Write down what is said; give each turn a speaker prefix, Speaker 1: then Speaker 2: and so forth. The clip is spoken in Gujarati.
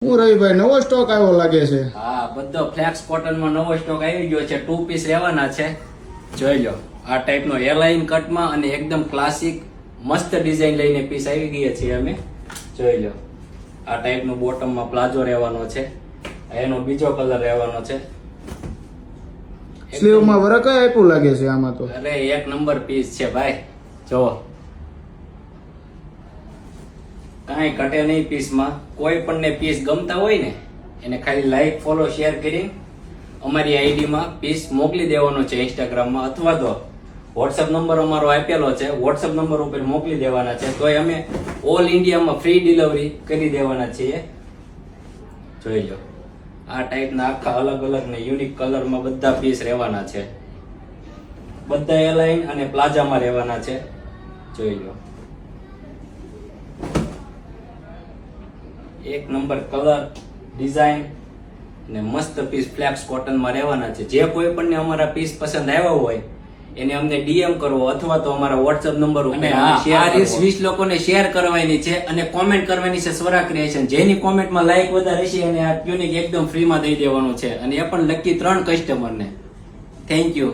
Speaker 1: હું રવિભાઈ નવો સ્ટોક આવ્યો લાગે છે.
Speaker 2: હા, બધો ફ્લેક્સ કોટન માં નવો સ્ટોક આવી ગયો છે. 2 પીસ રહેવાના છે. જોઈ લો, આ ટાઈપ નો એલાઇન કટમાં અને એકદમ ક્લાસિક મસ્ત ડિઝાઇન લઈને પીસ આવી ગયા છીએ અમે. જોઈ લો, આ ટાઈપ નું બોટમ માં પ્લાઝો રહેવાનો છે. એનો બીજો કલર રહેવાનો છે.
Speaker 1: સ્લીવ માં વર્ક આપ્યું લાગે છે આમાં તો.
Speaker 2: અરે એક નંબર પીસ છે ભાઈ. જો કાંઈ ઘટે નહીં પીસમાં. કોઈ પણ ને પીસ ગમતા હોય ને એને ખાલી લાઈક ફોલો શેર કરી અમારી આઈડી માં પીસ મોકલી દેવાનો છે ઇન્સ્ટાગ્રામમાં, અથવા તો વોટ્સઅપ નંબર અમારો આપેલો છે, વોટ્સઅપ નંબર ઉપર મોકલી દેવાના છે. તોય અમે ઓલ ઇન્ડિયામાં ફ્રી ડિલિવરી કરી દેવાના છીએ. જોઈ લો, આ ટાઈપના આખા અલગ અલગ ને યુનિક કલરમાં બધા પીસ રહેવાના છે. બધા એલાઇન અને પ્લાઝામાં રહેવાના છે. જોઈ લો, એક નંબર કલર ડિઝાઇન ને મસ્ત પીસ ફ્લેક્સ કોટનમાં રહેવાના છે. જે કોઈ પણ ને અમારા પીસ પસંદ આવ્યા હોય એને અમને ડીએમ કરવો અથવા તો અમારા વોટ્સઅપ નંબર ઉપર આ રીલ્સ 20 લોકોને શેર કરવાની છે અને કોમેન્ટ કરવાની છે સ્વરા ક્રિએશન. જેની કોમેન્ટમાં લાઈક વધારે છે અને આ ટ્યુનિક એકદમ ફ્રીમાં દઈ દેવાનું છે, અને એ પણ લકી 3 કસ્ટમરને. Thank you.